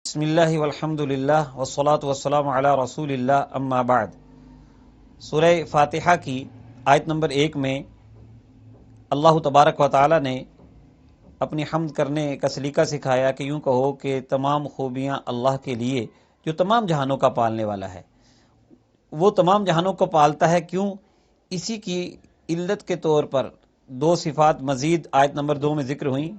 بسم اللہ والحمد للہ والصلاة والسلام علی رسول اللہ اما بعد۔ سورہ فاتحہ کی آیت نمبر 1 میں اللہ تبارک و تعالی نے اپنی حمد کرنے کا سلیقہ سکھایا کہ یوں کہو کہ تمام خوبیاں اللہ کے لیے جو تمام جہانوں کا پالنے والا ہے۔ وہ تمام جہانوں کو پالتا ہے، کیوں؟ اسی کی علت کے طور پر دو صفات مزید آیت نمبر 2 میں ذکر ہوئیں۔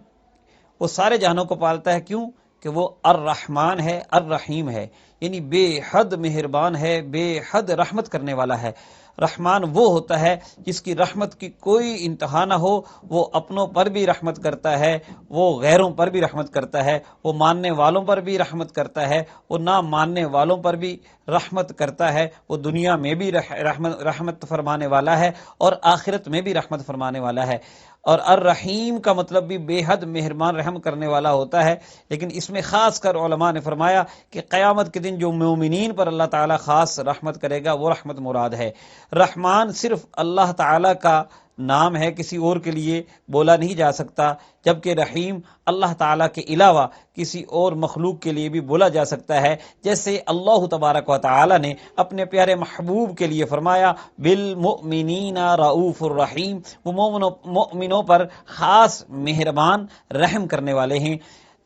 وہ سارے جہانوں کو پالتا ہے، کیوں؟ کہ وہ الرحمن ہے، الرحیم ہے، یعنی بے حد مہربان ہے، بے حد رحمت کرنے والا ہے۔ رحمان وہ ہوتا ہے جس کی رحمت کی کوئی انتہا نہ ہو، وہ اپنوں پر بھی رحمت کرتا ہے، وہ غیروں پر بھی رحمت کرتا ہے، وہ ماننے والوں پر بھی رحمت کرتا ہے، وہ نہ ماننے والوں پر بھی رحمت کرتا ہے، وہ دنیا میں بھی رحمت فرمانے والا ہے اور آخرت میں بھی رحمت فرمانے والا ہے۔ اور الرحیم کا مطلب بھی بے حد مہربان رحم کرنے والا ہوتا ہے، لیکن اس میں خاص کر علماء نے فرمایا کہ قیامت کے دن جو مومنین پر اللہ تعالیٰ خاص رحمت کرے گا وہ رحمت مراد ہے۔ رحمان صرف اللہ تعالیٰ کا نام ہے، کسی اور کے لیے بولا نہیں جا سکتا، جبکہ رحیم اللہ تعالیٰ کے علاوہ کسی اور مخلوق کے لیے بھی بولا جا سکتا ہے، جیسے اللہ تبارک و تعالیٰ نے اپنے پیارے محبوب کے لیے فرمایا بالمؤمنین رؤوف الرحیم، وہ مومنوں پر خاص مہربان رحم کرنے والے ہیں۔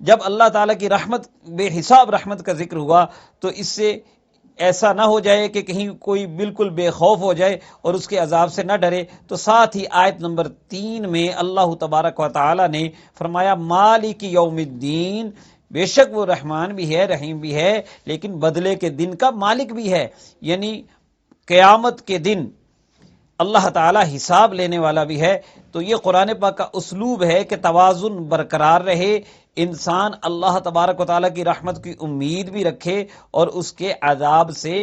جب اللہ تعالیٰ کی رحمت، بے حساب رحمت کا ذکر ہوا تو اس سے ایسا نہ ہو جائے کہ کہیں کوئی بالکل بے خوف ہو جائے اور اس کے عذاب سے نہ ڈرے، تو ساتھ ہی آیت نمبر 3 میں اللہ تبارک و تعالی نے فرمایا مالک یوم الدین، بے شک وہ رحمان بھی ہے، رحیم بھی ہے، لیکن بدلے کے دن کا مالک بھی ہے، یعنی قیامت کے دن اللہ تعالی حساب لینے والا بھی ہے۔ تو یہ قرآن پاک کا اسلوب ہے کہ توازن برقرار رہے، انسان اللہ تبارک و تعالیٰ کی رحمت کی امید بھی رکھے اور اس کے عذاب سے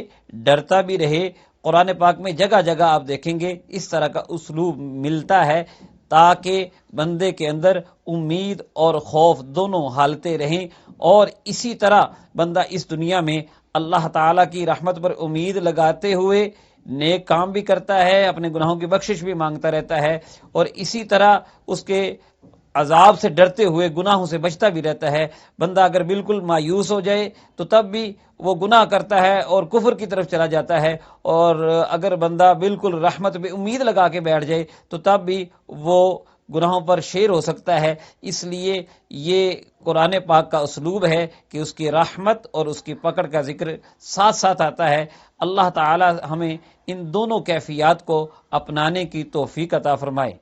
ڈرتا بھی رہے۔ قرآن پاک میں جگہ جگہ آپ دیکھیں گے اس طرح کا اسلوب ملتا ہے تاکہ بندے کے اندر امید اور خوف دونوں حالتیں رہیں، اور اسی طرح بندہ اس دنیا میں اللہ تعالیٰ کی رحمت پر امید لگاتے ہوئے نیک کام بھی کرتا ہے، اپنے گناہوں کی بخشش بھی مانگتا رہتا ہے، اور اسی طرح اس کے عذاب سے ڈرتے ہوئے گناہوں سے بچتا بھی رہتا ہے۔ بندہ اگر بالکل مایوس ہو جائے تو تب بھی وہ گناہ کرتا ہے اور کفر کی طرف چلا جاتا ہے، اور اگر بندہ بالکل رحمت پہ امید لگا کے بیٹھ جائے تو تب بھی وہ گناہوں پر شیر ہو سکتا ہے۔ اس لیے یہ قرآن پاک کا اسلوب ہے کہ اس کی رحمت اور اس کی پکڑ کا ذکر ساتھ ساتھ آتا ہے۔ اللہ تعالی ہمیں ان دونوں کیفیات کو اپنانے کی توفیق عطا فرمائے۔